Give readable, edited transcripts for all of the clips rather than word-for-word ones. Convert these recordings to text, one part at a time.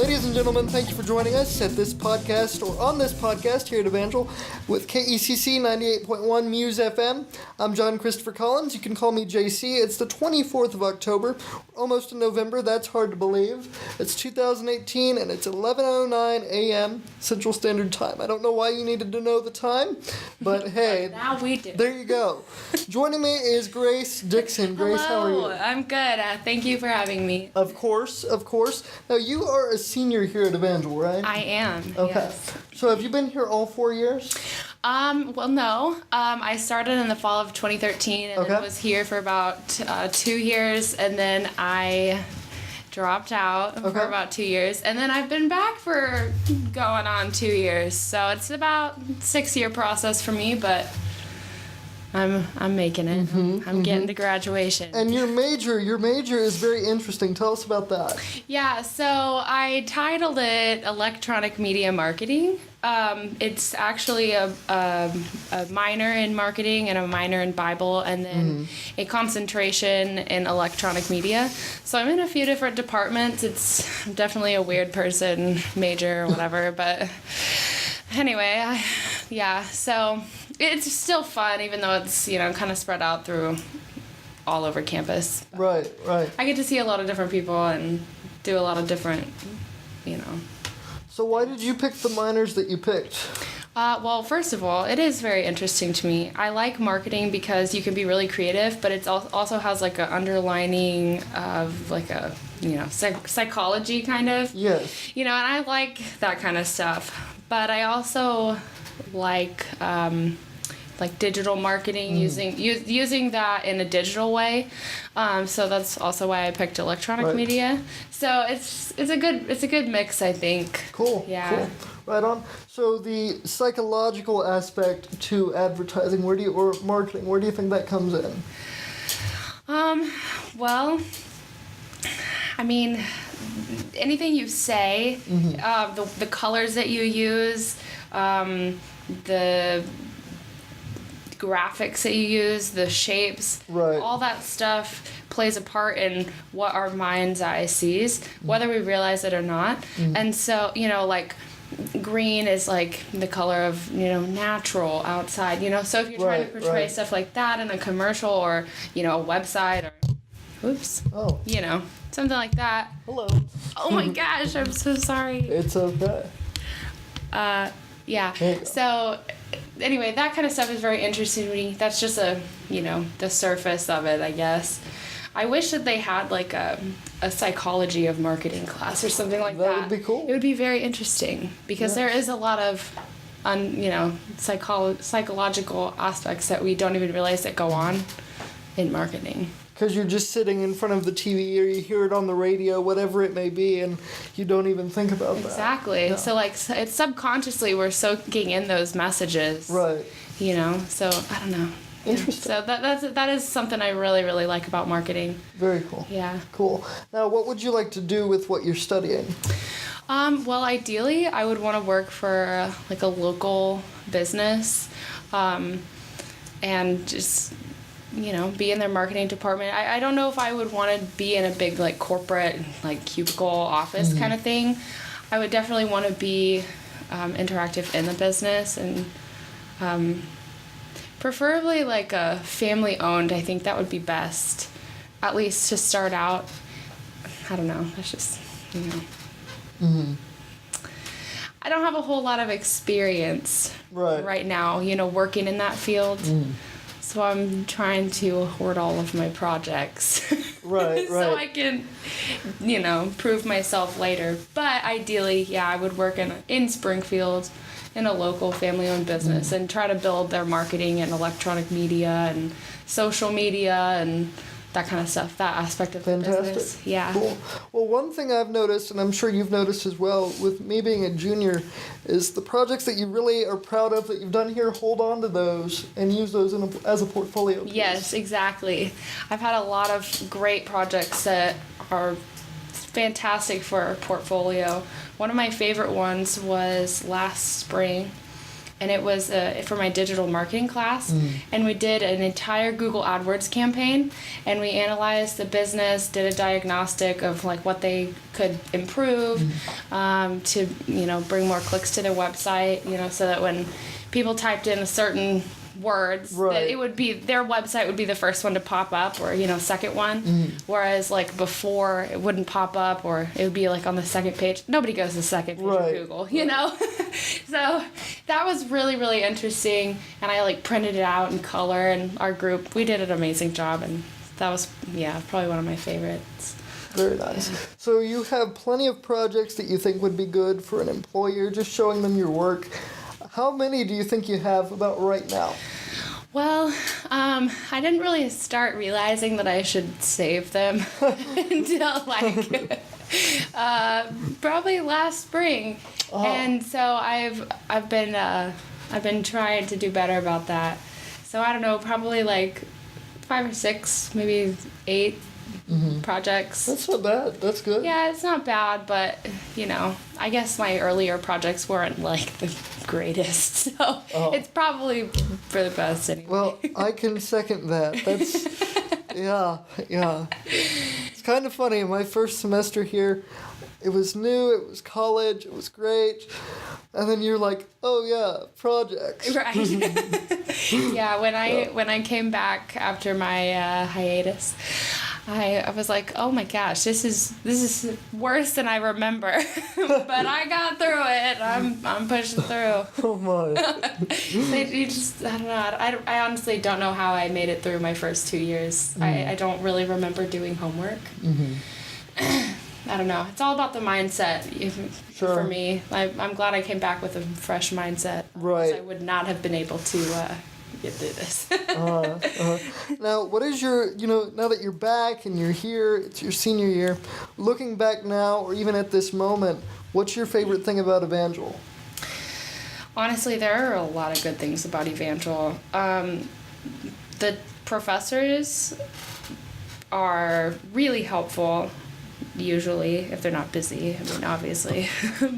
Ladies and gentlemen, thank you for joining us at this podcast, or on this podcast here at Evangel with KECC 98.1 Muse FM. I'm John Christopher Collins. You can call me JC. It's the 24th of October, almost in November. That's hard to believe. It's 2018, and it's 11:09 a.m. Central Standard Time. I don't know why you needed to know the time, but hey. Now we do. There you go. Joining me is Grace Dixon. Grace, Hello. How are you? I'm good. Thank you for having me. Of course. Now, you are a senior here at Evangel, right? I am. Okay. Yes. So have you been here all 4 years? Well, no. I started in the fall of 2013 and then was here for about 2 years, and then I dropped out for about 2 years, and then I've been back for going on 2 years. So it's about a 6-year process for me, but I'm making it. I'm getting to graduation. And your major is very interesting. Tell us about that. Yeah, so I titled it Electronic Media Marketing. It's actually a minor in marketing and a minor in Bible, and then a concentration in electronic media. So I'm in a few different departments. It's definitely a weird person major or whatever, but anyway, so it's still fun, even though it's, kind of spread out through all over campus. Right. I get to see a lot of different people and do a lot of different, So why did you pick the minors that you picked? Well, first of all, it is very interesting to me. I like marketing because you can be really creative, but it also has like an underlining of like a, psychology kind of. Yes. And I like that kind of stuff. But I also like digital marketing, using that in a digital way. So that's also why I picked electronic media. So it's a good mix, I think. Cool. Yeah. Cool. Right on. So the psychological aspect to advertising, or marketing, where do you think that comes in? Well, I mean, anything you say, the colors that you use, the graphics that you use, the shapes, all that stuff plays a part in what our mind's eye sees, whether we realize it or not. And so, like, green is like the color of, natural outside, so if you're trying to portray stuff like that in a commercial or, a website or, something like that. Hello. Oh my gosh, I'm so sorry. It's okay. Yeah. So anyway, that kind of stuff is very interesting to me. That's just the surface of it, I guess. I wish that they had like a psychology of marketing class or something like that. That would be cool. It would be very interesting because there is a lot of psychological aspects that we don't even realize that go on in marketing. Because you're just sitting in front of the TV or you hear it on the radio, whatever it may be, and you don't even think about that. Exactly. Yeah. So, it's subconsciously we're soaking in those messages. Right. So, I don't know. Interesting. So that is something I really, really like about marketing. Very cool. Yeah. Cool. Now, what would you like to do with what you're studying? Well, ideally, I would want to work for, a local business, and just be in their marketing department. I don't know if I would want to be in a big, corporate, cubicle office kind of thing. I would definitely want to be interactive in the business and preferably, a family-owned. I think that would be best, at least to start out. I don't know. That's just, I don't have a whole lot of experience right now, working in that field. So I'm trying to hoard all of my projects. So I can, prove myself later. But ideally, I would work in Springfield in a local family-owned business and try to build their marketing and electronic media and social media and that kind of stuff, that aspect of the business. Yeah. Cool. Well, one thing I've noticed, and I'm sure you've noticed as well, with me being a junior, is the projects that you really are proud of that you've done here, hold on to those and use those as a portfolio piece. Yes, exactly. I've had a lot of great projects that are fantastic for a portfolio. One of my favorite ones was last spring. and it was for my digital marketing class, and we did an entire Google AdWords campaign, and we analyzed the business, did a diagnostic of like what they could improve to, you know, bring more clicks to their website, you know, so that when people typed in a certain words, that it would be, their website would be the first one to pop up, or, you know, second one, whereas like before it wouldn't pop up, or it would be like on the second page. Nobody goes to the second page of Google, you know. So that was really, really interesting, and I like printed it out in color, and our group, we did an amazing job, and that was, yeah, probably one of my favorites. Very nice. So you have plenty of projects that you think would be good for an employer, just showing them your work. How many do you think you have about right now? Well, I didn't really start realizing that I should save them until like probably last spring, and so I've been trying to do better about that. So I don't know, probably like 5 or 6, maybe 8 projects. That's not bad. That's good. Yeah, it's not bad, but you know, I guess my earlier projects weren't like the greatest, so it's probably for the best anyway. Well, I can second that. That's yeah. It's kind of funny. My first semester here, it was new, it was college, it was great, and then you're like, oh yeah, projects. Right. Yeah, when I came back after my hiatus, I was like, oh my gosh, this is worse than I remember, but I got through it. I'm pushing through. Oh my. You just, I don't know. I honestly don't know how I made it through my first 2 years. I don't really remember doing homework. I don't know. It's all about the mindset. For me, I'm glad I came back with a fresh mindset. Right. I would not have been able to get through this. Now, what is your, you know, now that you're back and you're here, it's your senior year, looking back now, or even at this moment, what's your favorite thing about Evangel? Honestly, there are a lot of good things about Evangel. The professors are really helpful, usually, if they're not busy. I mean, obviously.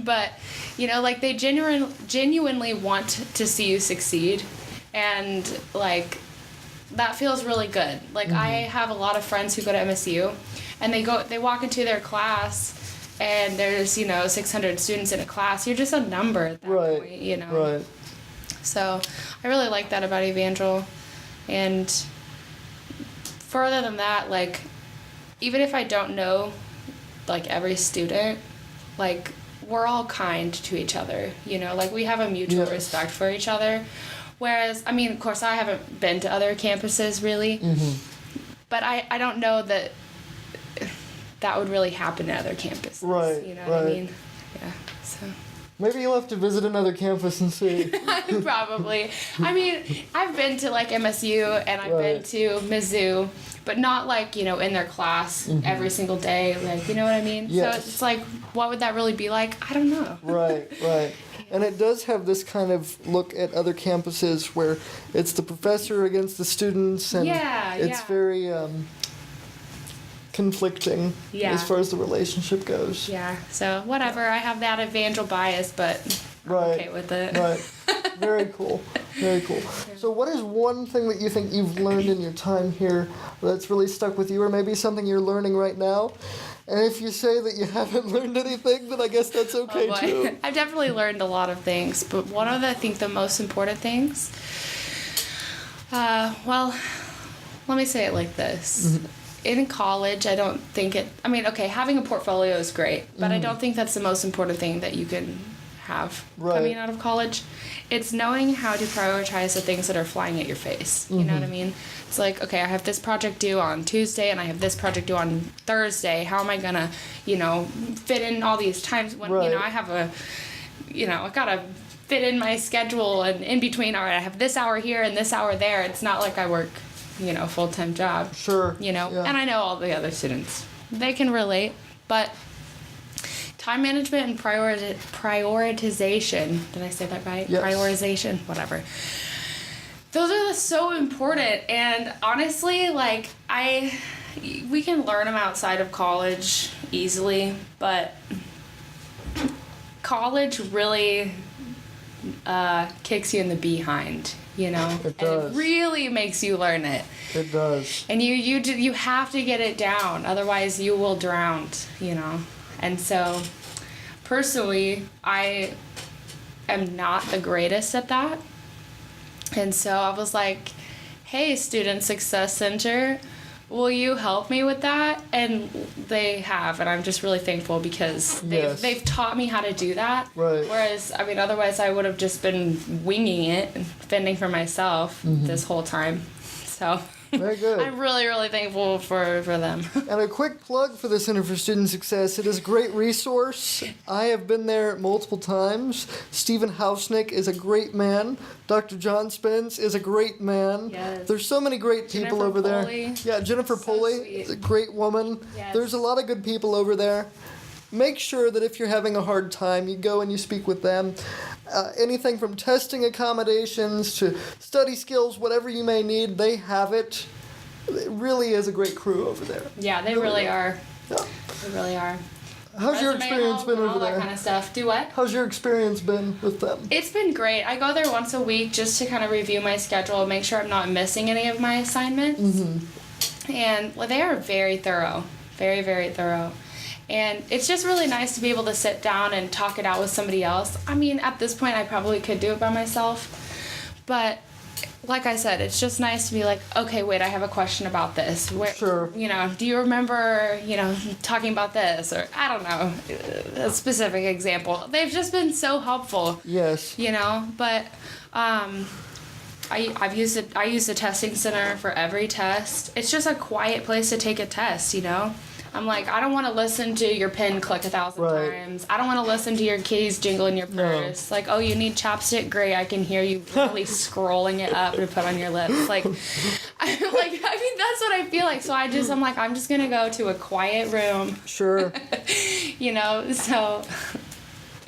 But, you know, like, they genuinely want to see you succeed. And, like, that feels really good. Like, I have a lot of friends who go to MSU, and they walk into their class, and there's, you know, 600 students in a class. You're just a number at that point, you know. Right. So I really like that about Evangel. And further than that, like, even if I don't know, like, every student, like, we're all kind to each other, you know. Like, we have a mutual respect for each other. Whereas, I mean, of course, I haven't been to other campuses, really. But I don't know that would really happen at other campuses. Right, you know what I mean? Yeah, so. Maybe you'll have to visit another campus and see. Probably. I mean, I've been to, like, MSU, and I've been to Mizzou, but not, like, you know, in their class every single day, like, you know what I mean? Yes. So it's like, what would that really be like? I don't know. Right. And it does have this kind of look at other campuses where it's the professor against the students, and it's very conflicting as far as the relationship goes. Yeah, so whatever. I have that Evangel bias, but I'm okay with it. Right. Very cool. So what is one thing that you think you've learned in your time here that's really stuck with you, or maybe something you're learning right now? And if you say that you haven't learned anything, then I guess that's okay too. I've definitely learned a lot of things, but one of I think the most important things, well, let me say it like this. In college, I don't think having a portfolio is great, but I don't think that's the most important thing that you can have coming out of college. It's knowing how to prioritize the things that are flying at your face. You know what I mean? It's like, okay, I have this project due on Tuesday, and I have this project due on Thursday. How am I gonna, you know, fit in all these times when, you know, I have I gotta fit in my schedule, and in between, all right, I have this hour here and this hour there. It's not like I work, you know, full-time job. Sure. You know, and I know all the other students. They can relate, but time management and prioritization. Did I say that right? Yes. Prioritization, whatever. Those are so important, and honestly, like, we can learn them outside of college easily, but college really kicks you in the behind, you know? It does. And it really makes you learn it. It does. And you have to get it down, otherwise you will drown, you know? And so, personally, I am not the greatest at that. And so I was like, hey, Student Success Center, will you help me with that? And they have, and I'm just really thankful because they've taught me how to do that. Right. Whereas, I mean, otherwise I would have just been winging it and fending for myself this whole time. So Very good. I'm really, really thankful for them. And a quick plug for the Center for Student Success. It is a great resource. I have been there multiple times. Stephen Hausnick is a great man. Dr. John Spence is a great man. Yes. There's so many great people Jennifer over Pulley. there. Yeah, Jennifer So Pulley sweet. is a great woman. Yes. There's a lot of good people over there. Make sure that if you're having a hard time, you go and you speak with them. Anything from testing accommodations to study skills, whatever you may need, they have it. It really is a great crew over there. Yeah, they really are. Yeah. They really are. How's your Resume experience help been and over all there? that kind of stuff. Do what? How's your experience been with them? It's been great. I go there once a week just to kind of review my schedule, make sure I'm not missing any of my assignments. And well, they are very thorough. Very, very thorough. And it's just really nice to be able to sit down and talk it out with somebody else. I mean, at this point, I probably could do it by myself. But like I said, it's just nice to be like, okay, wait, I have a question about this. Where, Sure. You know, do you remember, you know, talking about this? Or, I don't know, a specific example. They've just been so helpful. Yes. You know, but I use the testing center for every test. It's just a quiet place to take a test, you know? I'm like, I don't want to listen to your pen click 1,000 Right. times. I don't want to listen to your keys jingle in your purse. Like, oh, you need chapstick? Great, I can hear you really scrolling it up to put on your lips. Like, I mean, that's what I feel like. So I'm like, I'm just going to go to a quiet room, Sure. you know? So,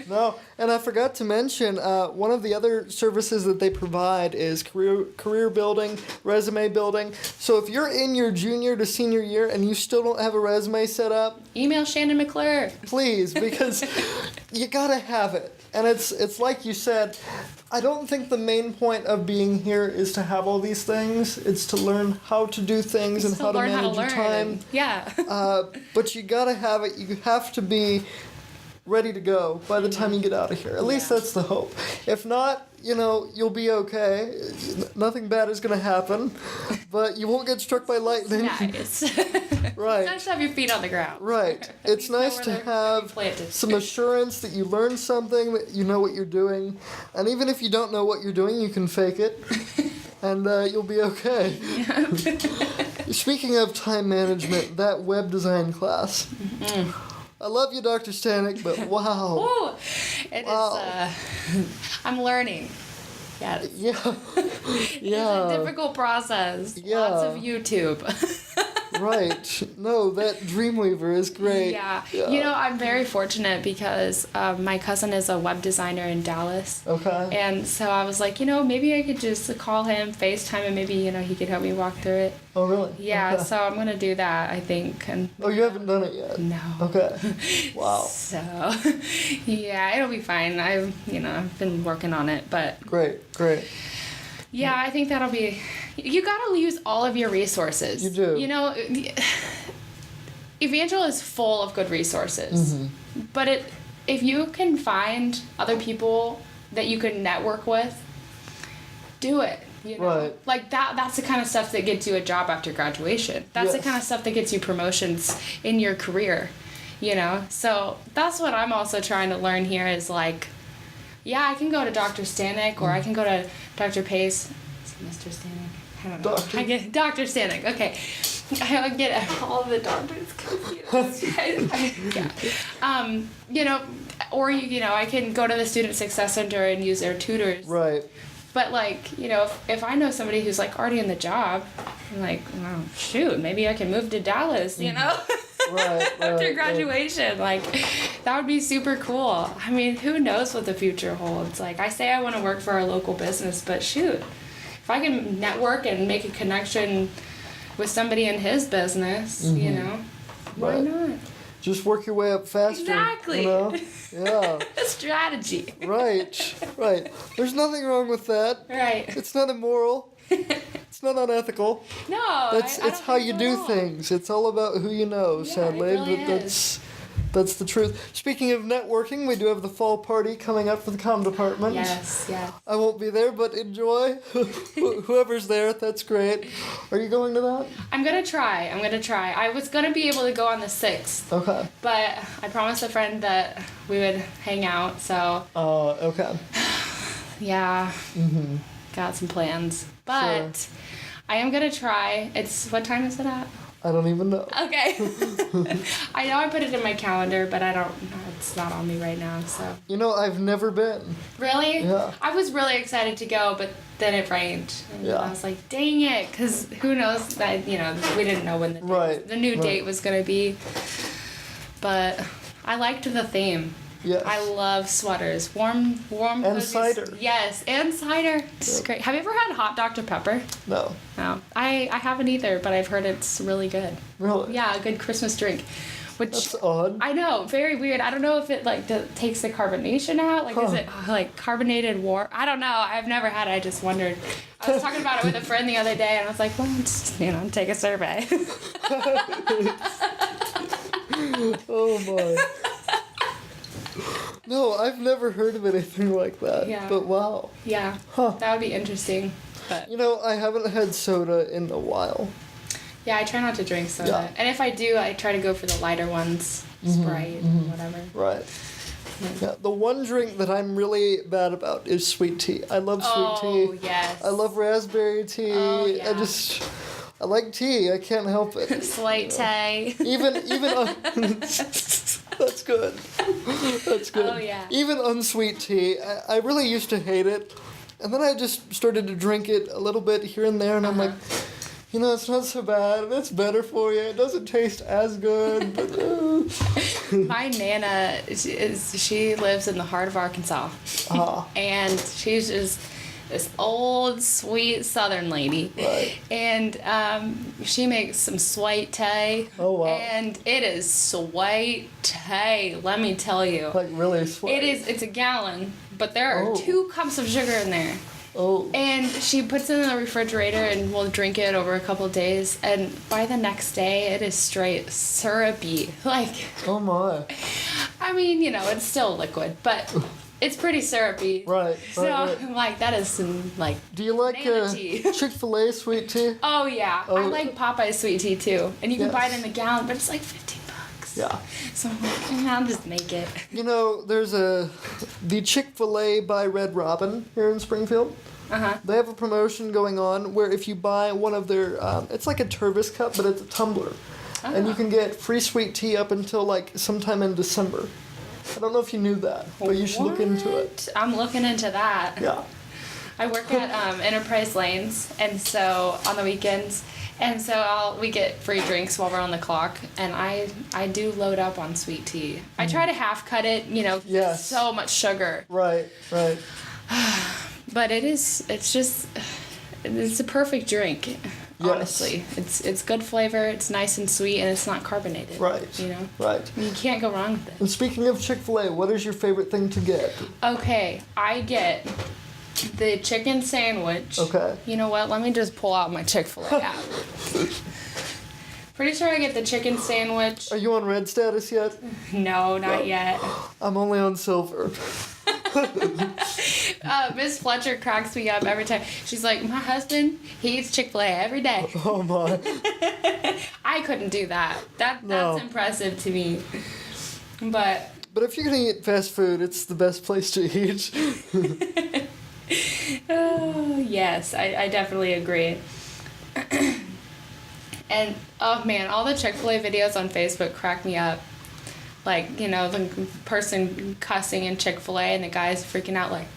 No, and I forgot to mention, one of the other services that they provide is career building, resume building. So if you're in your junior to senior year and you still don't have a resume set up, email Shannon McClure. please, because you gotta have it. And it's like you said, I don't think the main point of being here is to have all these things. It's to learn how to do things and how to manage your time. Yeah. But you gotta have it. You have to be ready to go by the time you get out of here. At least that's the hope. If not, you know, you'll be okay. Nothing bad is going to happen, but you won't get struck by lightning. Nice. Right. It's nice to have your feet on the ground. Right. It's know nice where to they're have planted. some assurance that you learned something, that you know what you're doing. And even if you don't know what you're doing, you can fake it. And you'll be okay. Speaking of time management, that web design class. I love you, Dr. Stanek, but wow. Ooh, it Wow. is, I'm learning. Yes. Yeah. It's Yeah. a difficult process. Yeah. Lots of YouTube. Right. No, that Dreamweaver is great. Yeah. You know, I'm very fortunate because my cousin is a web designer in Dallas. Okay. And so I was like, you know, maybe I could just call him, FaceTime, and maybe, you know, he could help me walk through it. Oh, really? Yeah, Okay. so I'm going to do that, I think. And Oh, you haven't done it yet? no. Okay. Wow. So, yeah, it'll be fine. I've been working on it, but Great. Great. yeah, I think that'll be. You gotta use all of your resources. You do. You know, Evangel is full of good resources, but if you can find other people that you can network with, do it. You know? Right. Like that's the kind of stuff that gets you a job after graduation. That's the Yes. kind of stuff that gets you promotions in your career. You know, so that's what I'm also trying to learn here is like, yeah, I can go to Dr. Stanek or I can go to Dr. Pace. Is it Mr. Stanek? I don't know. Doctor. I get Dr. Stanek. Okay, I get all of the doctors confused. Yeah. You know, or you know, I can go to the Student Success Center and use their tutors. Right. But like, you know, if I know somebody who's like already in the job, I'm like, well, shoot, maybe I can move to Dallas. You know. Right. After graduation, like that would be super cool. I mean, who knows what the future holds? Like I say I want to work for a local business, but shoot, if I can network and make a connection with somebody in his business, you know, why Right. not? Just work your way up faster. Exactly. You know? Yeah. A strategy. Right. There's nothing wrong with that. Right. It's not immoral. It's not unethical. No, It's how you do things. It's all about who you know, Yeah, sadly. it really But that's the truth. Speaking of networking, we do have the fall party coming up for the comm department. Yes. I won't be there, but enjoy. Whoever's there, that's great. Are you going to that? I'm gonna try. I was gonna be able to go on the 6th. Okay. But I promised a friend that we would hang out, so. Okay. Yeah. Mm-hmm. Got some plans. But I am gonna try. What time is it at? I don't even know. Okay. I know I put it in my calendar, but it's not on me right now, so. You know, I've never been. Really? Yeah. I was really excited to go, but then it rained. And I was like, dang it, because who knows that, we didn't know when the new date was going to be. But I liked the theme. Yes. I love sweaters. Warm and cozy cider. Yes, and cider. It's great. Have you ever had hot Dr. Pepper? No. No. I haven't either, but I've heard it's really good. Really? Yeah, a good Christmas drink. That's odd. I know, very weird. I don't know if it takes the carbonation out. Is it carbonated warm? I don't know. I've never had it. I just wondered. I was talking about it with a friend the other day, and I was like, well, just, take a survey. Oh my. No, I've never heard of anything like that. Yeah. But wow. Yeah. Huh. That would be interesting. But I haven't had soda in a while. yeah, I try not to drink soda. Yeah. And if I do, I try to go for the lighter ones. Sprite, whatever. Right. Yeah. The one drink that I'm really bad about is sweet tea. I love sweet tea. Oh, yes. I love raspberry tea. Oh, yeah. I like tea. I can't help it. Slight tea. Even that's good. That's good. Oh, yeah. Even unsweet tea, I really used to hate it, and then I just started to drink it a little bit here and there, and I'm like, it's not so bad. It's better for you. It doesn't taste as good. But, My Nana she lives in the heart of Arkansas, and she's just this old, sweet Southern lady. Right. And she makes some sweet tea. Oh, wow. And it is sweet tea, let me tell you. Like really sweet. It's a gallon, but there are 2 cups of sugar in there. Oh. And she puts it in the refrigerator and we'll drink it over a couple of days. And by the next day, it is straight syrupy. Oh my. I mean, it's still liquid, but it's pretty syrupy. Right. So I'm like, that is some Do you like tea. Chick-fil-A sweet tea? Oh yeah, I like Popeye's sweet tea too, and you can buy it in a gallon, but it's like $15. Yeah. So I'm like, I'll just make it. There's the Chick-fil-A by Red Robin here in Springfield. They have a promotion going on where if you buy one of their, it's like a Tervis cup, but it's a tumbler, and you can get free sweet tea up until sometime in December. I don't know if you knew that, but you should look into it. I'm looking into that. Yeah. I work at Enterprise Lanes, and so on the weekends, and so we get free drinks while we're on the clock, and I do load up on sweet tea. I try to half cut it, Yes. so much sugar. Right. But it's a perfect drink. Yes. Honestly, it's good flavor. It's nice and sweet, and it's not carbonated. Right. Right. You can't go wrong with it. And speaking of Chick-fil-A, what is your favorite thing to get? Okay, I get the chicken sandwich. Okay. You know what? Let me just pull out my Chick-fil-A app. Pretty sure I get the chicken sandwich. Are you on red status yet? No, not yet. I'm only on silver. Miss Fletcher cracks me up every time. She's like, my husband, he eats Chick-fil-A every day. Oh my. I couldn't do that. That's impressive to me. But if you're gonna eat fast food, it's the best place to eat. oh, yes, I definitely agree. And oh man, all the Chick-fil-A videos on Facebook crack me up. The person cussing in Chick-fil-A and the guy's freaking out like,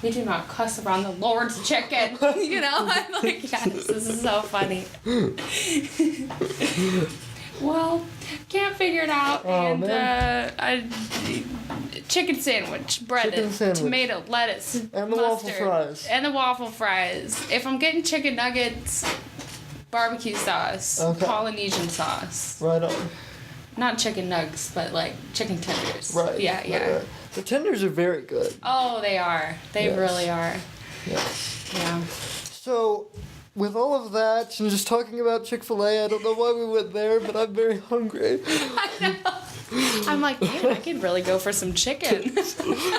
we do not cuss around the Lord's chicken. I'm like, yes, this is so funny. Well, can't figure it out. Oh, Chicken sandwich, breaded, tomato, lettuce, and the mustard, waffle fries. And the waffle fries. If I'm getting chicken nuggets, barbecue sauce, Polynesian sauce. Right on. not chicken nugs, but like chicken tenders. Right. Yeah, yeah. Right. The tenders are very good. Oh, they are. They Yes. really are. Yes. Yeah. So, with all of that, and just talking about Chick-fil-A, I don't know why we went there, but I'm very hungry. I know. I'm like, man, I could really go for some chicken.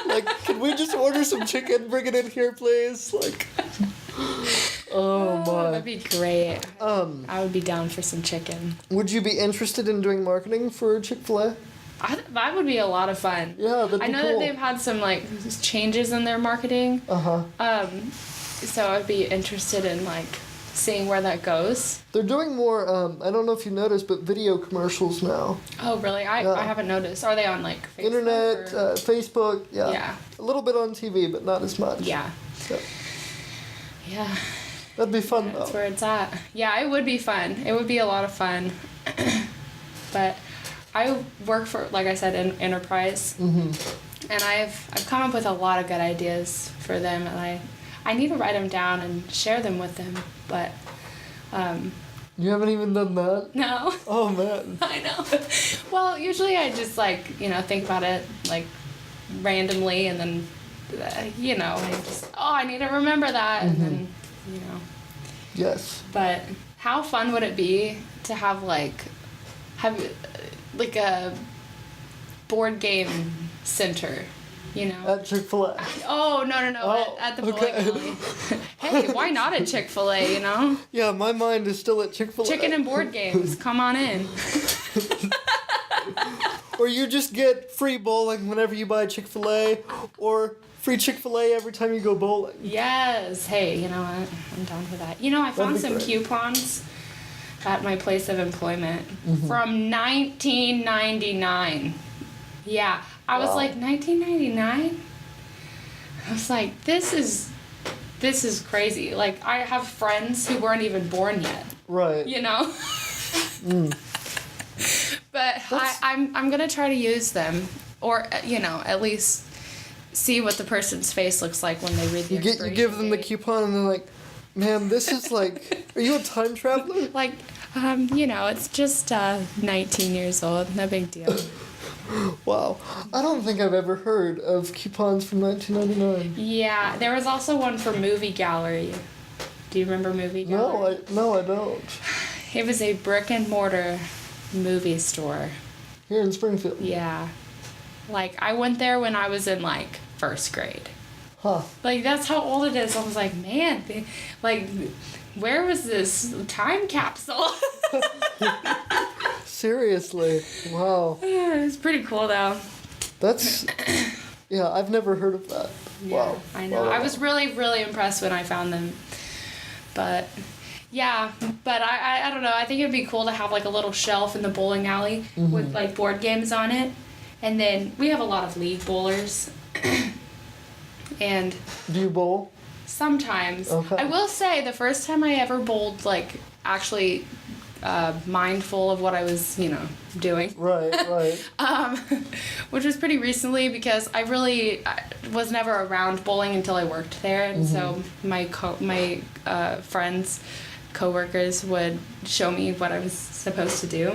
Like, can we just order some chicken, bring it in here, please? Like, oh my. That'd be great. I would be down for some chicken. Would you be interested in doing marketing for Chick-fil-A? That would be a lot of fun. Yeah, that'd be I know cool. that they've had some like changes in their marketing. So I'd be interested in like seeing where that goes. They're doing more, I don't know if you noticed, but video commercials now. Oh, really? I haven't noticed. Are they on like Facebook? Internet, or? Facebook, yeah. Yeah. A little bit on TV, but not as much. Yeah. So, Yeah. that'd be fun, That's though. where it's at. Yeah, it would be fun. It would be a lot of fun. But I work for, like I said, in Enterprise. Mm-hmm. And I've come up with a lot of good ideas for them, and I need to write them down and share them with them, but You haven't even done that? no. Oh, man. I know. Well, usually I just like, think about it like randomly, and then, I just, I need to remember that, and then, Yes. But how fun would it be to have a board game center, At Chick-fil-A. Oh, no, Oh, at the bowling okay. alley. Hey, why not at Chick-fil-A, Yeah, my mind is still at Chick-fil-A. Chicken and board games, come on in. Or you just get free bowling whenever you buy Chick-fil-A, or free Chick-fil-A every time you go bowling. Yes, hey, you know what, I'm down for that. I found be some great. coupons at my place of employment from 1999. Yeah, I was Wow. like, 1999? I was like, this is crazy. Like, I have friends who weren't even born yet, Right. But I'm gonna try to use them, or at least see what the person's face looks like when they read the You give them the date. coupon and they're like, man, this is like, are you a time traveler? Like, it's just 19 years old, no big deal. Wow. I don't think I've ever heard of coupons from 1999. Yeah, there was also one for Movie Gallery. Do you remember Movie Gallery? No, I don't. It was a brick and mortar movie store. Here in Springfield. Yeah. Like, I went there when I was in, like, first grade. Huh. Like, that's how old it is. I was like, man, where was this time capsule? Seriously. Wow. It's pretty cool, though. That's, yeah, I've never heard of that. Wow. Yeah, I know. Wow. I was really, really impressed when I found them. But, yeah. But I don't know. I think it would be cool to have, like, a little shelf in the bowling alley with, like, board games on it. And then we have a lot of league bowlers. And Do you bowl? sometimes. Okay. I will say, the first time I ever bowled, like, actually mindful of what I was, doing. Right. Which was pretty recently, because I was never around bowling until I worked there, and so my friends, coworkers would show me what I was supposed to do.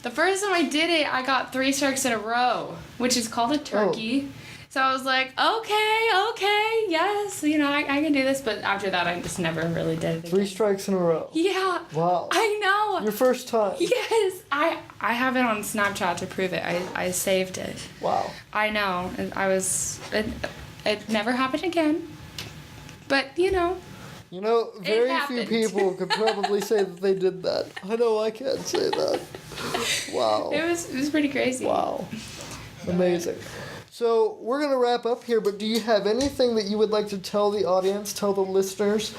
The first time I did it, I got 3 strikes in a row, which is called a turkey. So I was like, okay, yes, I can do this. But after that, I just never really did it again. 3 strikes in a row. Yeah. Wow. I know. Your first time. Yes, I have it on Snapchat to prove it. I saved it. Wow. I know. It never happened again. But very very few happened. people could probably say that they did that. I know I can't say that. Wow. It was pretty crazy. Wow. Amazing. So we're going to wrap up here, but do you have anything that you would like to tell the audience, tell the listeners?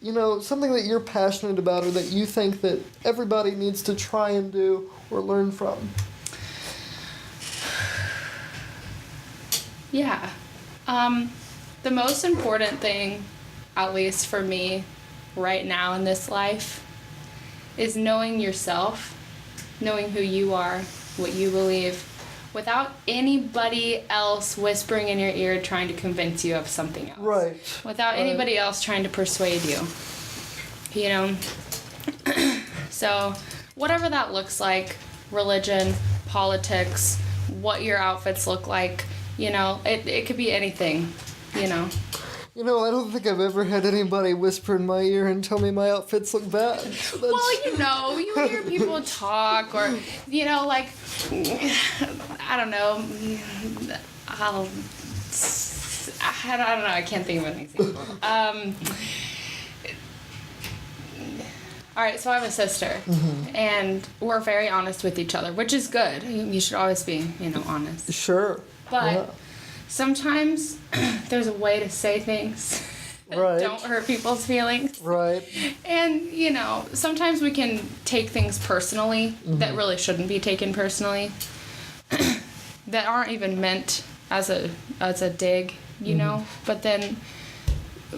Something that you're passionate about or that you think that everybody needs to try and do or learn from? Yeah. The most important thing, at least for me, right now in this life, is knowing yourself, knowing who you are, what you believe, without anybody else whispering in your ear trying to convince you of something else. Right. Without anybody else trying to persuade you. So, whatever that looks like, religion, politics, what your outfits look like. You know, it could be anything, you know. You know, I don't think I've ever had anybody whisper in my ear and tell me my outfits look bad. So Well, you know, you hear people talk, or, you know, like, I don't know, I don't know, I can't think of an example. All right, so I have a sister, and we're very honest with each other, which is good. You should always be, you know, honest. Sure. But sometimes there's a way to say things that Right. don't hurt people's feelings. Right. And, you know, sometimes we can take things personally that really shouldn't be taken personally, that aren't even meant as a dig, you know? But then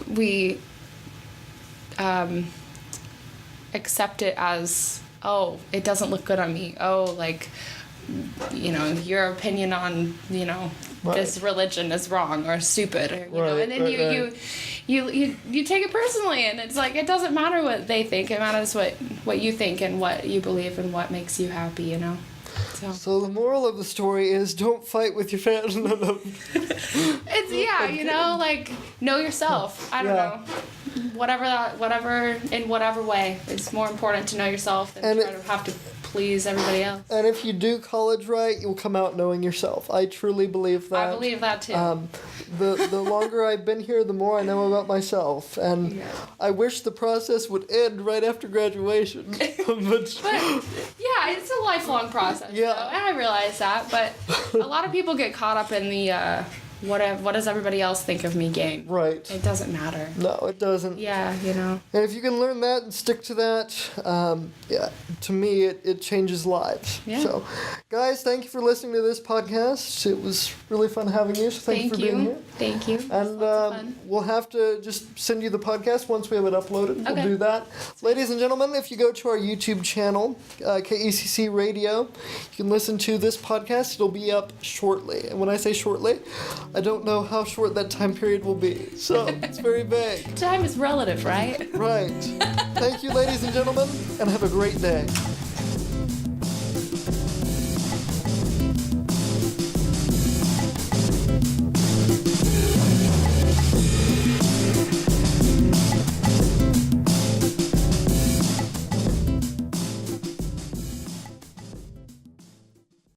we accept it as, oh, it doesn't look good on me. Oh, like, you know, your opinion on, you know, this religion is wrong or stupid, or, you know, and then you take it personally, and it's like, it doesn't matter what they think, it matters what you think and what you believe and what makes you happy, you know. So the moral of the story is, don't fight with your family. It's, yeah, you know, like, know yourself. I don't know. Whatever, in whatever way, it's more important to know yourself than try to have to please everybody else. And if you do college right, you'll come out knowing yourself. I truly believe that. I believe that too. The longer I've been here, the more I know about myself. And I wish the process would end right after graduation. but yeah, it's a lifelong process. Yeah. Though, and I realize that. But a lot of people get caught up in the what does everybody else think of me game. Right. It doesn't matter. No, it doesn't. Yeah, you know. And if you can learn that and stick to that, to me, it changes lives. Yeah. So, guys, thank you for listening to this podcast. It was really fun having you, so thank you for being here. Thank you. And we'll have to just send you the podcast once we have it uploaded. Okay. We'll do that. Ladies and gentlemen, if you go to our YouTube channel, KECC Radio, you can listen to this podcast. It'll be up shortly. And when I say shortly, I don't know how short that time period will be. So it's very vague. Time is relative, right? Right. Thank you, ladies and gentlemen, and have a great day.